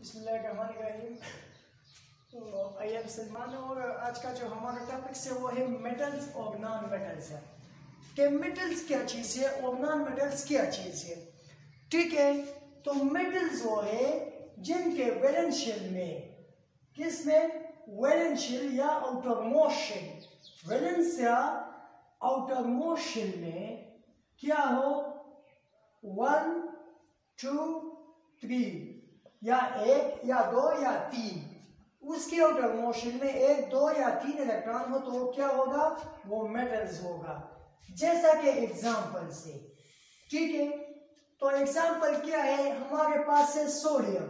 बिस्मिल्लाहिर्रहमानिर्रहीम। तो I am Salman और आज का जो हमारा टॉपिक है वो है मेटल्स और नॉन मेटल्स है कि मेटल्स क्या चीज़ है और नॉन मेटल्स क्या चीज़ है। ठीक है, तो मेटल्स वो है जिनके वैलेंस शेल में, किस में, वैलेंस शेल या आउटर मोस्ट शेल, वैलेंस या आउटर मोस्ट शेल में क्या हो 1, 2, 3 या 1 या 2 या 3, उसके आउटर मोस्ट शेल में 1, 2 या 3 इलेक्ट्रॉन हो तो वो क्या होगा, वो मेटल्स होगा। जैसा कि एग्जांपल से, ठीक है, तो एग्जांपल क्या है, हमारे पास है सोडियम।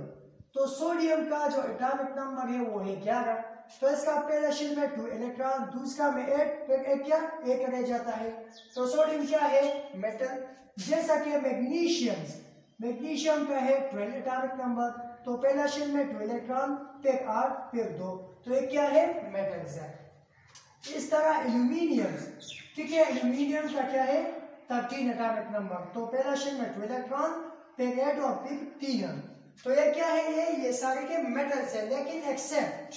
तो सोडियम का जो एटॉमिक नंबर है वो है 11। तो इसका पहला शेल में 2 इलेक्ट्रॉन, दूसरा में 8, फिर एक क्या 1 रह जाता है। तो सोडियम क्या है, मेटल। जैसा कि मैग्नीशियम का है 12 एटॉमिक नंबर, तो पहला शेल में 2 इलेक्ट्रॉन, फिर 8, फिर 2, तो ये क्या है, मेटल्स है। इस तरह एल्यूमिनियम, ठीक है, एल्यूमिनियम का क्या है 13 एटॉमिक नंबर, तो पहला शेल में 2 इलेक्ट्रॉन, फिर 8 और फिर 3, तो ये क्या है, ये सारे के मेटल्स है। लेकिन एक्सेप्ट,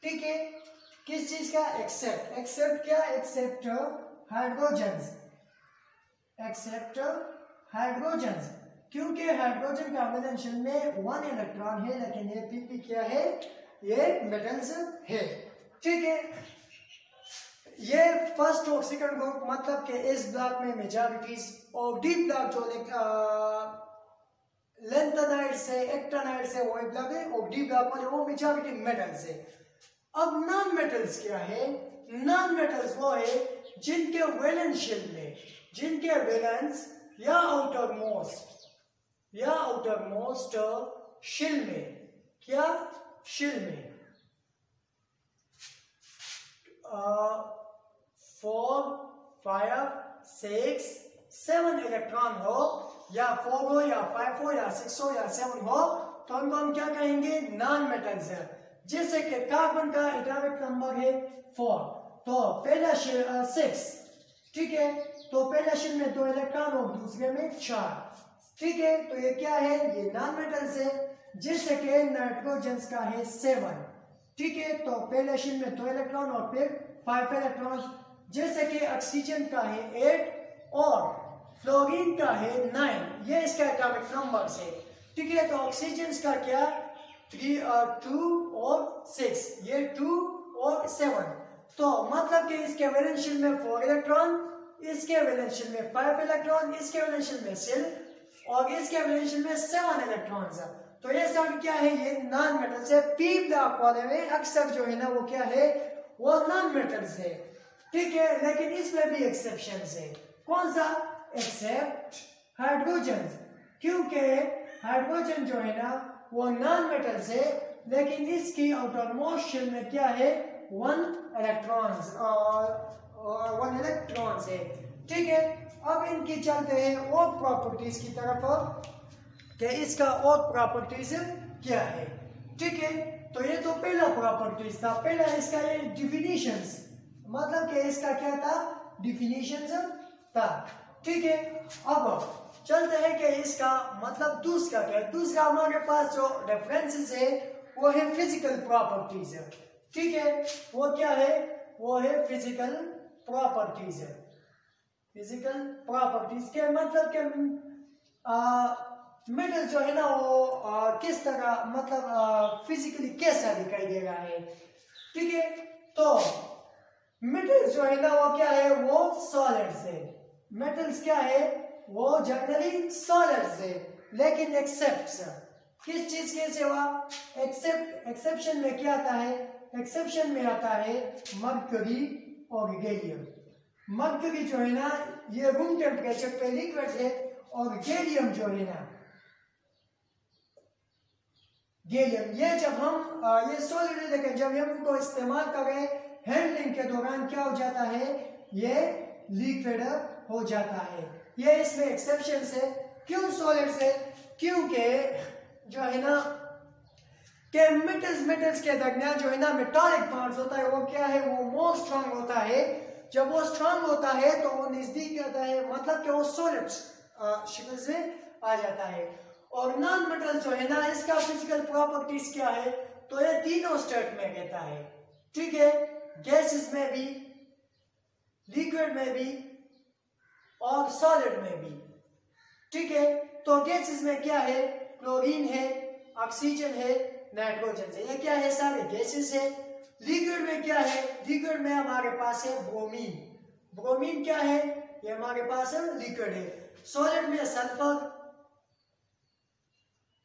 ठीक है, किस चीज का, एक्सेप्ट क्या, एक्सेप्ट हाइड्रोजन्स, एक्सेप्ट हाइड्रोजन्स, क्योंकि हाइड्रोजन का वैलेंस शेल में 1 इलेक्ट्रॉन है, लेकिन ये पीपी क्या है, ये मेटल्स है। ठीक है, ये फर्स्ट और सेकंड ग्रुप, मतलब कि इस ब्लॉक में मेजॉरिटीज, और डी ब्लॉक जो लेंथेनाइड से एक्टिनाइड से वो ब्लॉक है, और डी ब्लॉक वाले वो मेजॉरिटी मेटल्स है। अब नॉन मेटल्स क्या है, नॉन मेटल्स वो है जिनके वैलेंस शेल में, जिनके वैलेंस या आउटर मोस्ट शेल में, क्या शेल में 4, 5, 6, 7 इलेक्ट्रॉन हो, या 4 हो या 5 हो या 6 हो या 7 हो, तो उनको हम क्या कहेंगे, नॉन मेटल्स है। जैसे कि कार्बन का एटॉमिक नंबर है 4, तो पहला शेल 6, ठीक है, तो पहला शेल में 2 इलेक्ट्रॉन और दूसरे में 4, ठीक है, तो ये क्या है, ये नॉन मेटल्स है। जैसे कि नाइट्रोजन का है 7, ठीक है, तो पहले शेल में 2 इलेक्ट्रॉन और फिर 5 इलेक्ट्रॉन। जैसे कि ऑक्सीजन का है 8 और फ्लोरीन का है 9, ये इसका एटॉमिक नंबर है। ठीक है, तो ऑक्सीजन का क्या 3, 2 और 6, ये 2 और 7, तो मतलब कि इसके वैलेंस शेल में 4 इलेक्ट्रॉन, इसके वैलेंस शेल में 5 इलेक्ट्रॉन, इसके वैलेंस शेल में 6 और इसके वैलेंस शेल में 7 इलेक्ट्रॉन्स है। तो ये सब क्या है, ये नॉन मेटल्स है। पी ब्लॉक वाले में अक्सर जो है ना वो क्या है, वो नॉन मेटल्स है। ठीक है, लेकिन इसमें भी एक्सेप्शंस है। कौन सा, एक्सेप्ट हाइड्रोजन, क्योंकि हाइड्रोजन जो है ना वो नॉन मेटल्स है, लेकिन इसकी आउटर मोस्ट शेल में क्या है, 1 इलेक्ट्रॉन्स है। ठीक है, अब इनकी चलते हैं और प्रॉपर्टीज की तरफ कि इसका और प्रॉपर्टीज क्या है। ठीक है, तो ये तो पहला प्रॉपर्टीज था, पहला इसका ये डिफिनीशंस, मतलब कि इसका क्या था, डिफिनीशंस था। ठीक है, अब चलते हैं कि इसका मतलब दूसरा क्या है। दूसरा हमारे पास जो रेफरेंसेस है वो है फिजिकल प्रॉपर्टीज है। ठीक है, वो क्या है, वो है फिजिकल प्रॉपर्टीज है। फिजिकल प्रॉपर्टीज के मतलब के मेटल जो है ना वो किस तरह, मतलब फिजिकली कैसा दिखाई दे रहा है। ठीक है, तो मेटल्स जो है ना वो क्या है, वो सॉलिड्स है। मेटल्स क्या है, वो जनरली सॉलिड्स है, लेकिन एक्सेप्ट किस चीज के सिवा, एक्सेप्शन में क्या आता है, एक्सेप्शन में आता है मरकरी और गैलियम। मरकरी जो है ना ये रूम टेम्परेचर पे लिक्विड है, और गैलियम जो है ना, गैलियम ये जब हम ये सॉलिड है, लेकिन जब हम इनको इस्तेमाल करें हैंडलिंग के दौरान क्या हो जाता है, ये लिक्विड हो जाता है। ये इसमें एक्सेप्शन है। क्यों सॉलिड है, क्योंकि जो है ना कि मेटल्स के दरमियान जो है ना मेटालिक बॉन्ड्स होता है, वो क्या है, वो मोर स्ट्रांग होता है। जब वो स्ट्रांग होता है तो वो नजदीक आता है, मतलब कि वो सॉलिड शक्ल से आ जाता है। और नॉन मेटल जो है ना, इसका फिजिकल प्रॉपर्टीज क्या है, तो ये तीनों स्टेट में रहता है, ठीक है, गैसेस में भी, लिक्विड में भी और सॉलिड में भी, ठीक है। तो गैसेस में क्या है, क्लोरीन है, ऑक्सीजन है, नाइट्रोजन है, ये क्या है, सारे गैसेस है। लिक्विड में क्या है, लिक्विड में हमारे पास है ब्रोमीन, ब्रोमीन क्या है, ये हमारे पास है लिक्विड है। सॉलिड में सल्फर,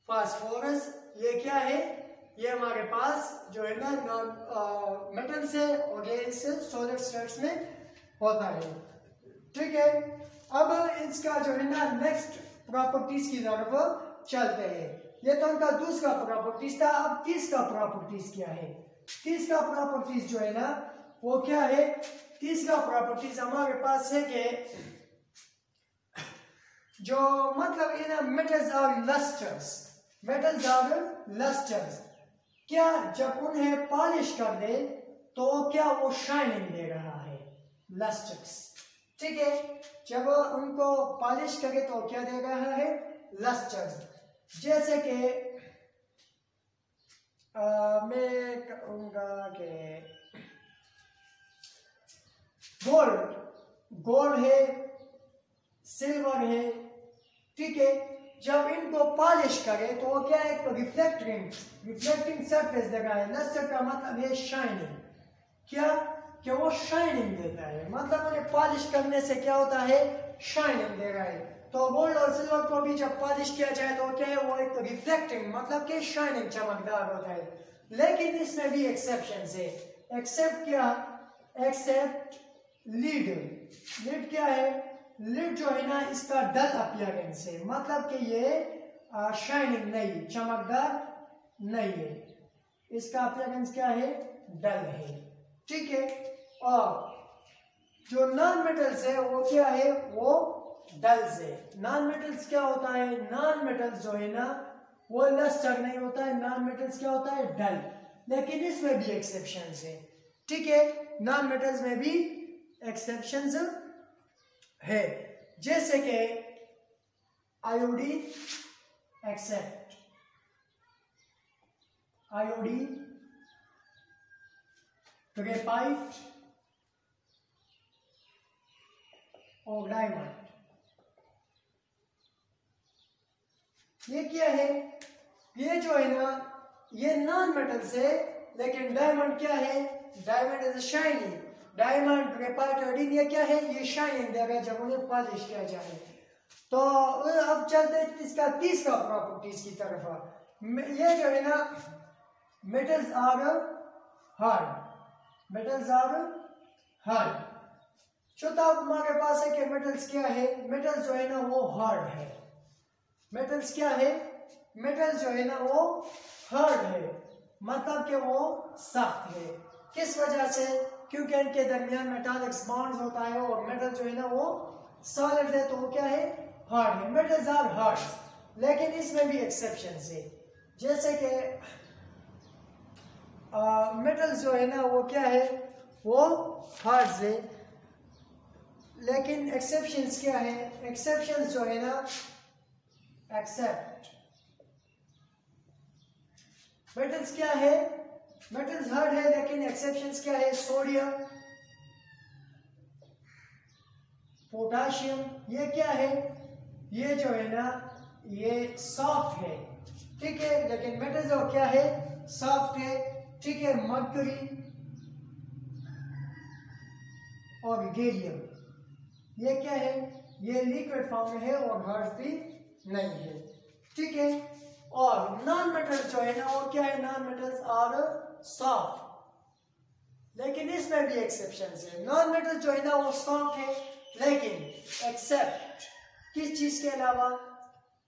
फास्फोरस, ये क्या है, ये हमारे पास जो है ना नॉन मेटल्स है और ये इस सॉलिड स्टेट्स में होता है, ठीक है। अब इसका जो है ना नेक्स्ट प्रॉपर्टीज की तरफ चलते हैं। ये तो उनका दूसरा प्रॉपर्टीज था। अब तीसरा प्रॉपर्टीज क्या है, तीसरा प्रॉपर्टीज जो है ना वो क्या है, तीसरा प्रॉपर्टीज हमारे पास है कि जो मतलब ये ना मेटल्स आर लस्टर्स, मेटल्स आर लस्टर्स, क्या जब उन्हें पॉलिश कर दे तो क्या वो शाइनिंग दे रहा है, लस्टर्स, ठीक है। जब उनको पॉलिश करे तो क्या दे रहा है, लस्टर्स। जैसे कि मैं कहूंगा कि गोल्ड, गोल्ड है, सिल्वर है, ठीक है, जब इनको पॉलिश करे तो वो क्या है, तो रिफ्लेक्टिंग सरफेस दे रहा है। लस्टर का मतलब है शाइनिंग, क्या कि वो शाइनिंग देता है, मतलब उन्हें पॉलिश करने से क्या होता है, शाइनिंग दे रहा है। तो गोल्ड और सिल्वर को भी जब पॉलिश किया जाए तो क्या है, वो एक रिफ्लेक्टिंग मतलब कि शाइनिंग, चमकदार होता है। लेकिन इसमें भी एक्सेप्शन है। एक्सेप्ट क्या, एक्सेप्ट लीड, लीड क्या है, लीड जो है ना इसका डल अपीयरेंस है, मतलब कि ये शाइनिंग नहीं, चमकदार नहीं है, इसका अपीयरेंस क्या है, डल है, ठीक है। और जो नॉन मेटल्स है वो क्या है, वो डल्स है। नॉन मेटल्स क्या होता है, नॉन मेटल्स जो है ना वो लस्टर नहीं होता है, नॉन मेटल्स क्या होता है, डल। लेकिन इसमें भी एक्सेप्शंस है, ठीक है, नॉन मेटल्स में भी एक्सेप्शंस है। जैसे कि आयोडीन एक्सेप्ट, आयोडीन, ग्रेफाइट और डायमंड, ये क्या है, ये जो है ना ये नॉन मेटल्स है। लेकिन डायमंड क्या है, diamond is shining, diamond, graphite, iodine ये क्या है, ये शाइनिंग देगा जब उन्हें पॉलिश किया जाए। तो अब चलते हैं इसका तीसरा प्रॉपर्टीज की तरफ। ये जो है ना metals are hard, metals are hard. चौथा हमारे पास है कि मेटल्स क्या है, मेटल्स जो है ना वो हार्ड है, मेटल्स क्या है, मेटल्स जो है ना वो हार्ड है, मतलब कि वो सख्त है। किस वजह से, क्योंकि इनके दरमियान मेटालिक बॉन्ड्स होता है और मेटल जो है ना वो सॉलिड है, तो वो क्या है, हार्ड है। मेटल्स आर हार्ड, लेकिन इसमें भी एक्सेप्शंस है। जैसे कि मेटल्स जो है ना वो क्या है, वो हार्ड है, लेकिन एक्सेप्शंस क्या है, एक्सेप्शंस जो है ना, एक्सेप्ट मेटल्स क्या है, मेटल्स हार्ड है, लेकिन एक्सेप्शंस क्या है, सोडियम, पोटाशियम, ये क्या है, ये जो है ना ये सॉफ्ट है, ठीक है, लेकिन मेटल्स जो क्या है, सॉफ्ट है, ठीक है। मर्क्यूरी और गैलियम, ये क्या है, ये लिक्विड फॉर्म में है और हार्ड भी नहीं है, ठीक है। और नॉन मेटल्स जो है ना वो क्या है, नॉन मेटल्स आर सॉफ्ट, लेकिन इसमें भी एक्सेप्शंस है। नॉन मेटल जो है ना वो सॉफ्ट है, लेकिन एक्सेप्ट किस चीज के अलावा,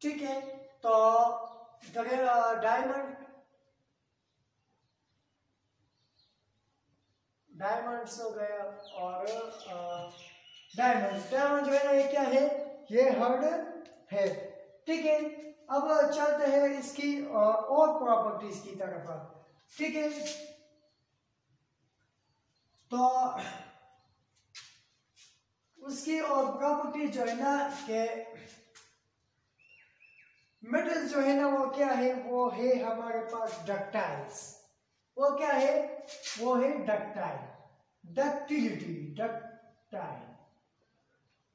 ठीक है। तो डायमंड, डायमंड्स हो गया, और डायमंड जो है ना ये क्या है, ये हार्ड है, ठीक है। अब चलते हैं इसकी और प्रॉपर्टीज की तरफ, ठीक है। तो उसकी और प्रॉपर्टीज जो है ना कि मेटल्स जो है ना वो क्या है, वो है हमारे पास डक्टाइल्स। वो क्या है, वो है डक्टाइल, डक्टिलिटी, डक्टाइल।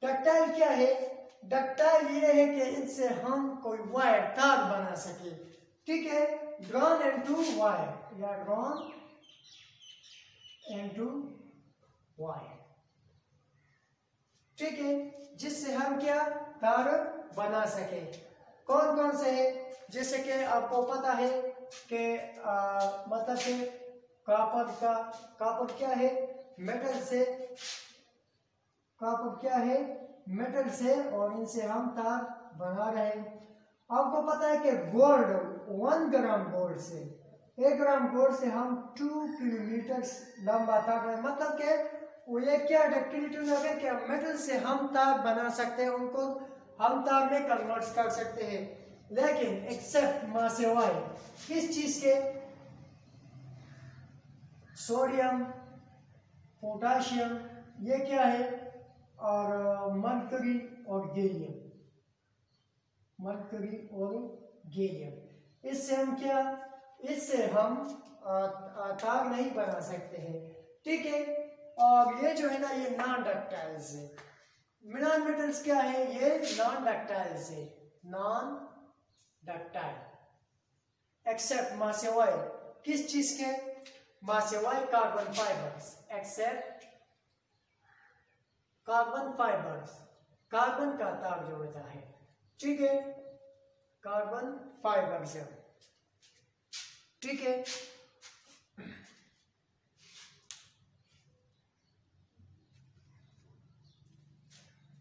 डक्टाइल क्या है, डक्टाइल ये है कि इनसे हम कोई वायर, तार बना सके, ठीक है, ड्रॉन इनटू वायर या ड्रॉन इनटू वायर, ठीक है, जिससे हम क्या तार बना सके। कौन कौन से है, जैसे कि आपको पता है कि मतलब कि कॉपर क्या है, मेटल से, कॉपर क्या है, मेटल से, और इनसे हम तार बना रहे हैं। आपको पता है कि गोल्ड, 1 ग्राम गोल्ड से, 1 ग्राम गोल्ड से हम 2 किलोमीटर लंबा तार बनाए। मतलब कि वो ये क्या डक्टिलिटी लगे कि मेटल से हम तार बना सकते हैं, उनको हम तार में कन्वर्ट कर सकते हैं, लेकिन एक्सेप्ट मां से वाई किस चीज के, सोडियम, पोटाशियम, ये क्या है, और मरकरी और गैलियम, मरकरी और गैलियम, इससे हम क्या, इससे हम तार नहीं बना सकते हैं, ठीक है। और ये जो है ना ये नॉन डक्टाइल्स है। नॉन मेटल्स क्या है, ये नॉन डक्टाइल्स है, नॉन डक्टाइल एक्सेप्ट मास से वाई, किस चीज के, मास से why carbon fibers, except carbon fibers, carbon का तार जो होता है, ठीक है, कार्बन फाइबर्स, ठीक है।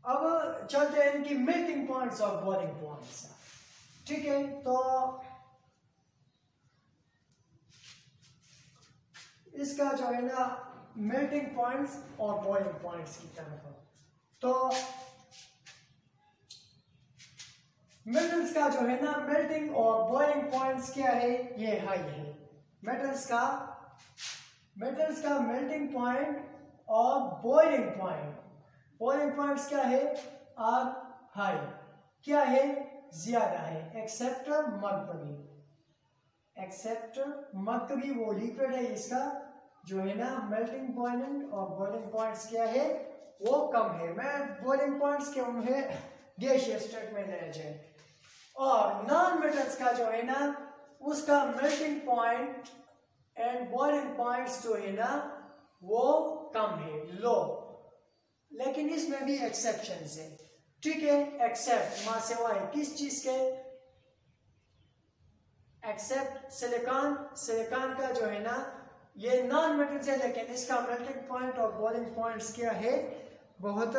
अब चलते हैं इनकी मेल्टिंग पॉइंट्स और बॉइलिंग पॉइंट्स, ठीक है। तो इसका जो है ना मेल्टिंग पॉइंट्स और बॉइलिंग पॉइंट्स की तरफ, तो मेटल्स का जो है ना मेल्टिंग और बॉइलिंग पॉइंट्स क्या है, ये हाई है। मेटल्स का मेल्टिंग पॉइंट और बॉइलिंग पॉइंट्स क्या है, आर हाई, क्या है, ज्यादा है, एक्सेप्ट मरकरी वो लिक्विड है, इसका जो है ना मेल्टिंग पॉइंट और बॉइलिंग पॉइंट्स क्या है, वो कम है। मैं बॉइलिंग पॉइंट्स के उन्हें गैसियस स्टेट में ले जाए। और नॉन मेटल्स का जो है ना उसका melting point and boiling points जो है ना वो कम है, लो, लेकिन इसमें भी एक्सेप्शंस है, ठीक है। एक्सेप्ट मां से वाई किस चीज के, एक्सेप्ट सिलिकॉन का जो है ना ये नॉन मेटल्स है, लेकिन इसका मेल्टिंग पॉइंट और बॉइलिंग पॉइंट्स क्या है, बहुत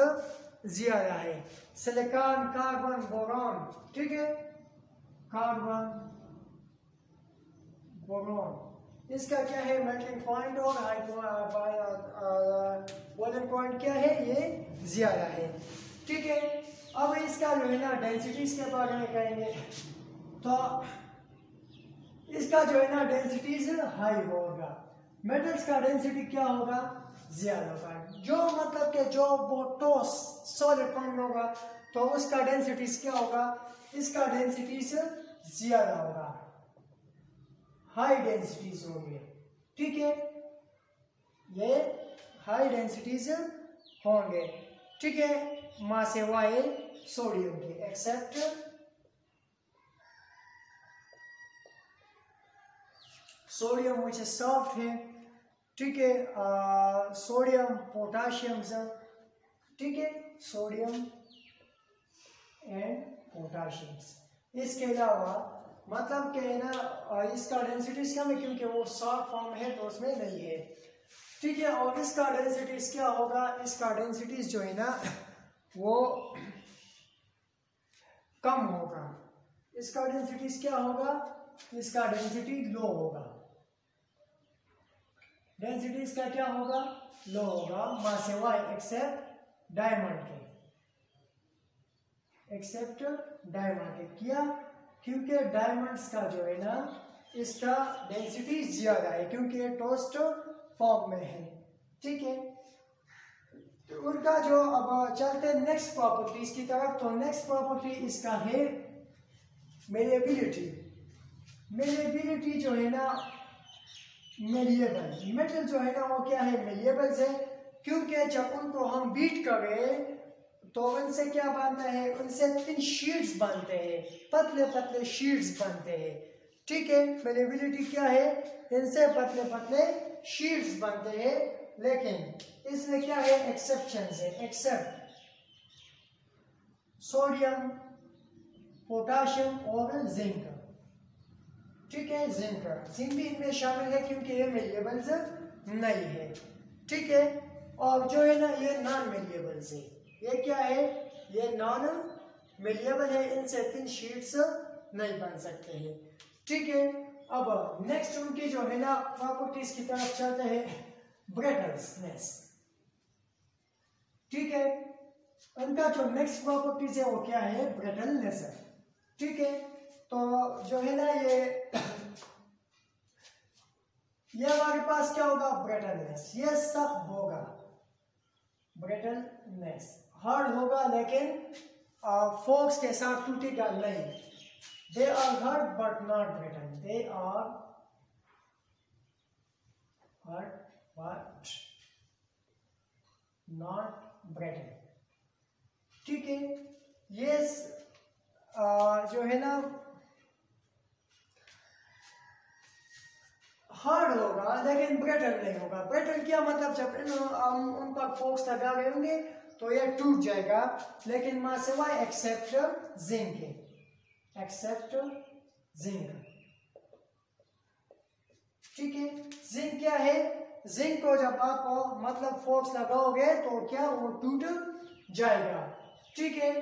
ज्यादा है। सिलिकॉन, कार्बन, बोरॉन, ठीक है, कार्बन, बोरॉन, इसका क्या है मेल्टिंग पॉइंट और बॉइलिंग पॉइंट क्या है, ये ज्यादा है, ठीक है। अब इसका जो है ना डेंसिटीज के बारे में कहेंगे, तो इसका जो है ना डेंसिटीज हाई होगा, मेटल्स का डेंसिटी क्या होगा, ज्यादा होगा। जो मतलब कि जो ठोस सॉलिड फॉर्म होगा तो उसका डेंसिटीज क्या होगा, इसका डेंसिटीज ज्यादा होगा, हाई डेंसिटीज होंगे, ठीक है, ये हाई डेंसिटीज होंगे, ठीक है। मां से वाई सोडियम के, except sodium which is soft है, ठीक है, सोडियम, पोटाशियम, ठीक है, सोडियम एंड पोटाशियम। इसके अलावा मतलब कि ना इसका डेंसिटीज कम है क्योंकि वो सॉफ्ट फॉर्म है तो उसमें नहीं है, ठीक है। और इसका डेंसिटीज क्या होगा, इसका डेंसिटीज जो है ना वो कम होगा, इसका डेंसिटीज क्या होगा, इसका डेंसिटी लो होगा, डेंसिटी इसका क्या होगा, लो होगा, मां से वाई एक्सेप्ट डायमंड के, एक्सेप्ट डायमंड के, क्या, क्योंकि डायमंड्स का जो है ना इसका डेंसिटी ज्यादा है क्योंकि ये टोस्ट फॉर्म में है, ठीक है। तो उनका जो, अब चलते नेक्स्ट प्रॉपर्टीज की तरफ, तो नेक्स्ट प्रॉपर्टी इसका है मेलिएबिलिटी जो है ना मेलिएबल, मेटल जो है ना वो क्या है, मेलिएबल है, क्योंकि जब उनको हम बीट करें तो उनसे क्या बनता है, उनसे थिन शीट्स बनते हैं, पतले पतले शीट्स बनते हैं। ठीक है, मेलिएबिलिटी क्या है, इनसे पतले पतले शीट्स बनते हैं, लेकिन इसमें क्या है, एक्सेप्शंस है, एक्सेप्ट सोडियम, पोटाशियम और जिंक। ठीक है, जिंक भी इनमें शामिल है क्योंकि ये मेलिएबल नहीं है। ठीक है, और जो है ना ये नॉन मेलिएबल है, ये क्या है, ये नॉन मेलिएबल है, इनसे थिन शीट्स नहीं बन सकते हैं। ठीक है, अब नेक्स्ट उनकी जो है ना प्रॉपर्टीज की तरफ चलते हैं, ब्रिटलनेस। ठीक है, उनका जो नेक्स्ट प्रॉपर्टीज है वो क्या है, ब्रिटलनेस है। ठीक है, तो जो है ना ये हमारे पास क्या होगा, ब्रिटलनेस, ये सख्त होगा, ब्रिटलनेस हार्ड होगा, लेकिन फोर्स के साथ टूटेगा नहीं। They are hard but not brittle, they are hard but not brittle. ठीक है, ये जो है ना हार्ड होगा लेकिन ब्रिटल नहीं होगा। ब्रिटल क्या मतलब, जब हम उन पर फोर्स लगा रहे होंगे तो ये टूट जाएगा, लेकिन मां सिवाय एक्सेप्ट जिंक है, एक्सेप्ट जिंक। ठीक है, जिंक क्या है, जिंक को जब आप मतलब फोर्स लगाओगे तो क्या वो टूट जाएगा। ठीक है,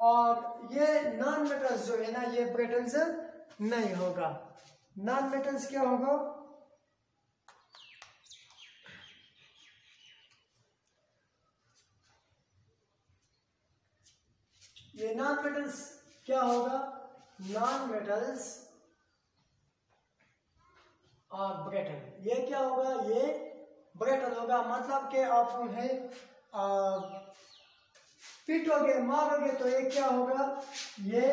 और ये नॉन मेटल्स जो है ना ये ब्रिटल्स नहीं होगा। नॉन मेटल्स क्या होगा, ये नॉन मेटल्स क्या होगा, नॉन मेटल्स और ब्रिटल, ये क्या होगा, ये ब्रिटल होगा। मतलब कि आप उन्हें पीटोगे, मारोगे तो ये क्या होगा, ये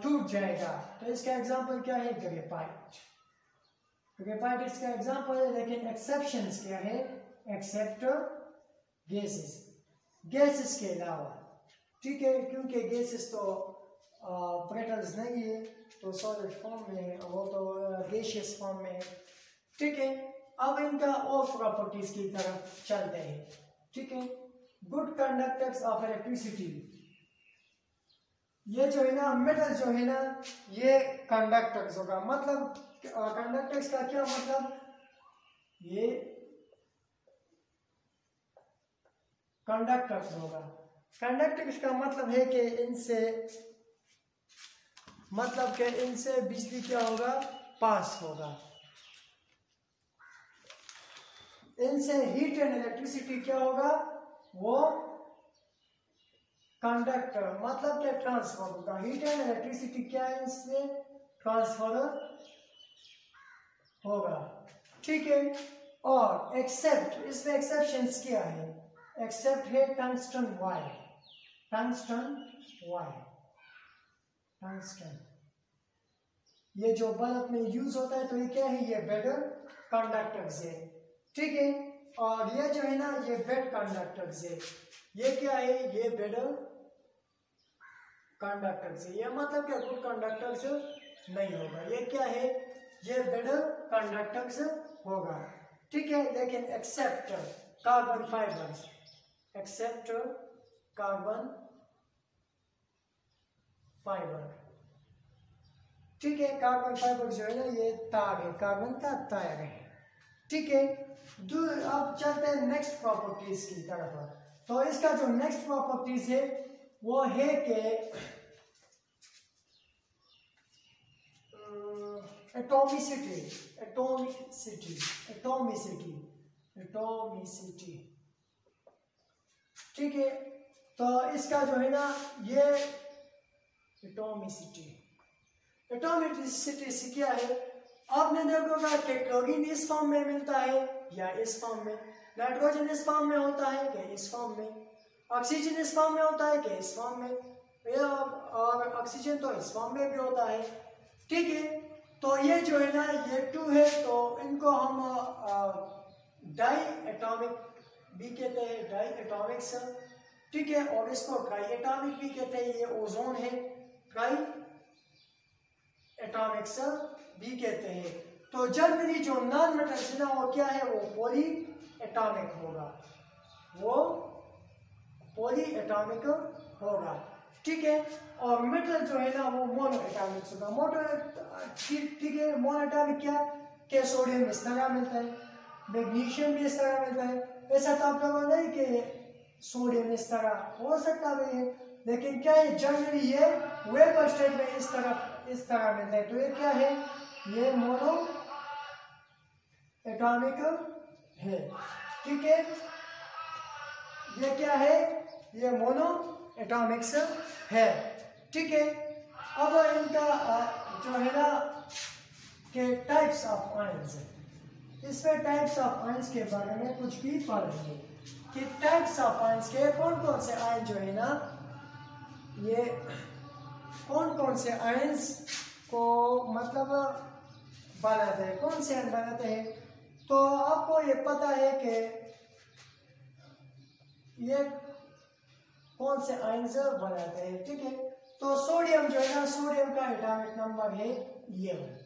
टूट जाएगा। तो इसका एग्जांपल क्या है, ग्रेफाइट। ग्रेफाइट इसका एग्जांपल है, लेकिन एक्सेप्शंस क्या है, एक्सेप्ट गैसेस, गैसेस के अलावा। ठीक है, क्योंकि गैसेस तो ब्रिटल्स नहीं है, तो सॉलिड फॉर्म में, वो तो गैसियस फॉर्म में। ठीक है, अब इनका और प्रॉपर्टीज की तरफ चलते हैं। ठीक है, गुड कंडक्टर्स ऑफ इलेक्ट्रिसिटी, ये जो है ना मेटल जो है ना ये कंडक्टर्स होगा। मतलब कंडक्टर्स का क्या मतलब, ये कंडक्टर्स होगा। कंडक्टर्स का मतलब है कि इनसे बिजली क्या होगा, पास होगा। इनसे हीट एंड इलेक्ट्रिसिटी क्या होगा, वो कंडक्टर मतलब क्या ट्रांसफर होगा। हीट एंड इलेक्ट्रिसिटी क्या है, इससे ट्रांसफर होगा। ठीक है, और एक्सेप्ट, इसमें एक्सेप्शंस क्या है, एक्सेप्ट है tungsten wire, tungsten wire, tungsten ये जो बल्ब में यूज होता है, तो ये क्या है, ये बेटर कंडक्टर्स है। ठीक है, और ये जो है ना ये बेड कंडक्टर्स है, ये क्या है, ये बेटर कंडक्टर्स है। ये मतलब क्या, गुड कंडक्टर्स नहीं होगा, ये क्या है, ये बेटर कंडक्टर्स होगा। ठीक है, लेकिन except carbon fibers, except carbon fiber. ठीक है, कार्बन फाइबर जो है ना ये तार है, कार्बन का तार है। ठीक है, अब चलते हैं नेक्स्ट प्रॉपर्टीज की तरफ। तो इसका जो नेक्स्ट प्रॉपर्टीज है वो है कि एटॉमिसिटी, एटॉमिसिटी, एटॉमिसिटी, एटॉमिसिटी। ठीक है, तो इसका जो है ना ये एटॉमिसिटी, एटॉमिसिटी से क्या है, आपने देखोगा कि क्लोरीन इस फॉर्म में मिलता है या इस फॉर्म में, नाइट्रोजन इस फॉर्म में होता है कि इस फॉर्म में, ऑक्सीजन इस फॉर्म में होता है कि इस फॉर्म में। और ऑक्सीजन तो इस फॉर्म में भी होता है। ठीक है, तो ये जो है ना ये 2 है, तो इनको हम डाई एटॉमिक भी कहते हैं, डाई एटॉमिक्स। ठीक है, और इसको ट्राई एटॉमिक भी कहते हैं, ये ओजोन है, ट्राई एटॉमिक्स भी कहते हैं। तो जनरली जो नॉन मेटल्स है ना वो क्या है, वो पॉली एटॉमिक होगा, वो पॉली एटॉमिक होगा। ठीक है, और मेटल जो है ना वो मोनो एटॉमिक होगा। ठीक है, मोनो एटॉमिक क्या के सोडियम इस तरह मिलता है, मैग्नीशियम भी इस तरह मिलता है। ऐसा तो आप लोगों ने नहीं कि सोडियम इस तरह हो सकता भी है, लेकिन क्या है जनरली ये वेपर स्टेट में इस तरह मिलता है। तो ये क्या है, ये मोनो एटॉमिक है। ठीक है, ये क्या है, ये मोनो एटॉमिक्स है। ठीक है, अब इनका जो है ना के टाइप्स ऑफ आयंस है, इसमें टाइप्स ऑफ आयंस के बारे में कुछ भी पढ़ेंगे कि टाइप्स ऑफ आयंस के कौन कौन से आयन जो है ना, ये कौन कौन से आयंस को मतलब बनाते हैं, कौन से आयन बनाते हैं। तो आपको ये पता है कि ये कौन से आयंस बनाते हैं। ठीक है, तो सोडियम जो है ना, सोडियम का एटॉमिक नंबर है ये 1।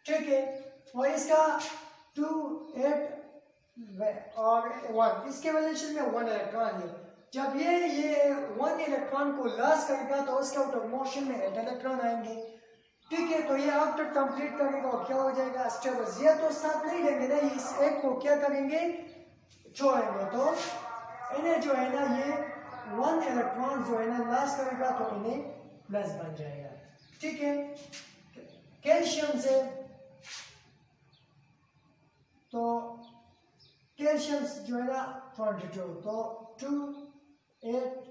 ठीक है, और इसका 2, 8 और 1, इसके वैलेंशन में 1 इलेक्ट्रॉन है। जब ये 1 इलेक्ट्रॉन को लॉस करेगा तो उसके आउट ऑफ मोशन में 8 इलेक्ट्रॉन आएंगे। ठीक है, तो ये आफ्टर कंप्लीट करेगा और क्या हो जाएगा, स्टेबल। ये तो साथ नहीं देंगे ना, इस एक को क्या करेंगे, छोड़ेंगे। तो इन्हें जो है ना ये 1 इलेक्ट्रॉन जो है ना लॉस करेगा तो इन्हें प्लस बन जाएगा। ठीक है, कैल्शियम से तो कैल्शियम जो है ना 22, तो 2, 8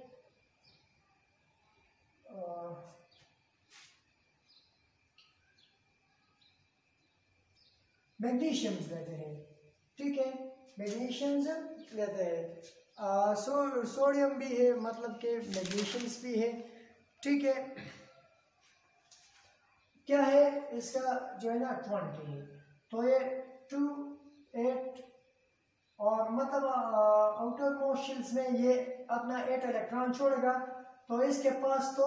मैग्नीशियम लेते हैं। ठीक है, मैग्नीशियम लेते हैं। सोडियम भी है, मतलब के मैग्नीशियम्स भी है। ठीक है, क्या है इसका जो है ना 20 है, तो ये 2, 8 और मतलब आउटर मोशंस में ये अपना 8 इलेक्ट्रॉन छोड़ेगा, तो इसके पास तो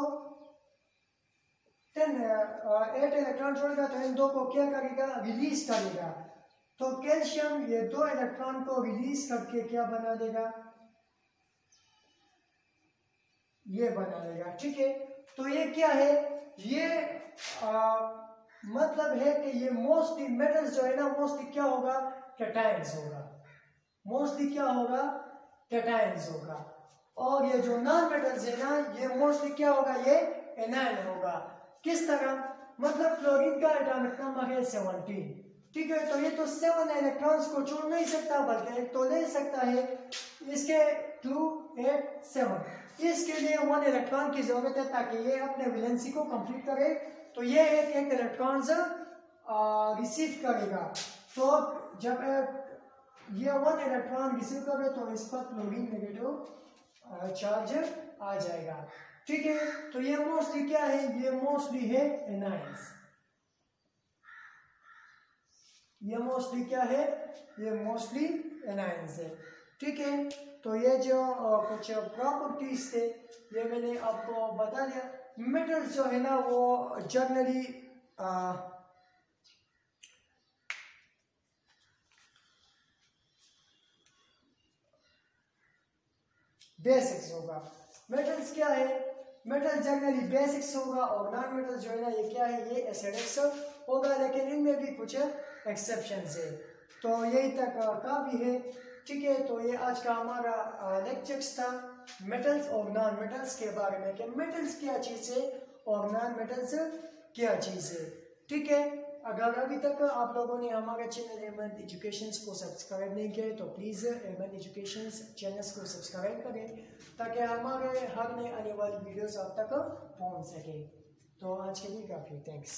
8 इलेक्ट्रॉन छोड़ेगा, तो इन दो को क्या करेगा, रिलीज करेगा। तो कैल्शियम ये 2 इलेक्ट्रॉन को रिलीज करके क्या बना देगा, ये बना देगा। ठीक है, तो ये क्या है, ये मतलब है कि ये मोस्टली मेटल्स जो है ना मोस्टली क्या होगा, कैटायंस होगा, मोस्टली क्या होगा, कैटायंस होगा। और ये जो नॉन मेटल्स है ना ये मोस्टली क्या होगा, ये एनायन होगा। किस तरह, मतलब क्लोरीन का एटॉमिक नंबर है 17। ठीक है, तो ये तो 7 इलेक्ट्रॉन्स को छोड़ नहीं सकता, बल्कि एक तो ले सकता है, इसके 2, 8, 7। इसके लिए 1 इलेक्ट्रॉन की जरूरत है ताकि ये अपने वैलेंसी को कंप्लीट करे। तो ये एक इलेक्ट्रॉन रिसीव करेगा। तो जब ये 1 इलेक्ट्रॉन रिसीव करे तो इस पर क्लोरीन नेगेटिव चार्ज आ जाएगा। ठीक है, तो ये मोस्टली क्या है, ये मोस्टली है एनायंस। ये मोस्टली क्या है, ये मोस्टली एनायंस है। ठीक है, तो ये जो कुछ प्रॉपर्टीज थे ये मैंने आपको बता दिया। मेटल्स जो है ना वो जनरली बेसिक्स होगा। मेटल्स क्या है, मेटल जनरली बेसिक्स होगा, और नॉन मेटल जो है ना ये क्या है, ये एसिडिक्स होगा, लेकिन इनमें भी कुछ एक्सेप्शंस है। तो यही तक काफी है। ठीक है, तो ये आज का हमारा लेक्चर्स था मेटल्स और नॉन मेटल्स के बारे में, कि मेटल्स क्या चीज़ है और नॉन मेटल्स क्या चीज़ है। ठीक है, अगर अभी तक आप लोगों ने हमारे चैनल एमएन एजुकेशन को सब्सक्राइब नहीं किया है तो प्लीज़ एमएन एजुकेशन चैनल को सब्सक्राइब करें, ताकि हमारे हर नए आने वाली वीडियोस आप तक पहुंच सके। तो आज के लिए काफ़ी, थैंक्स।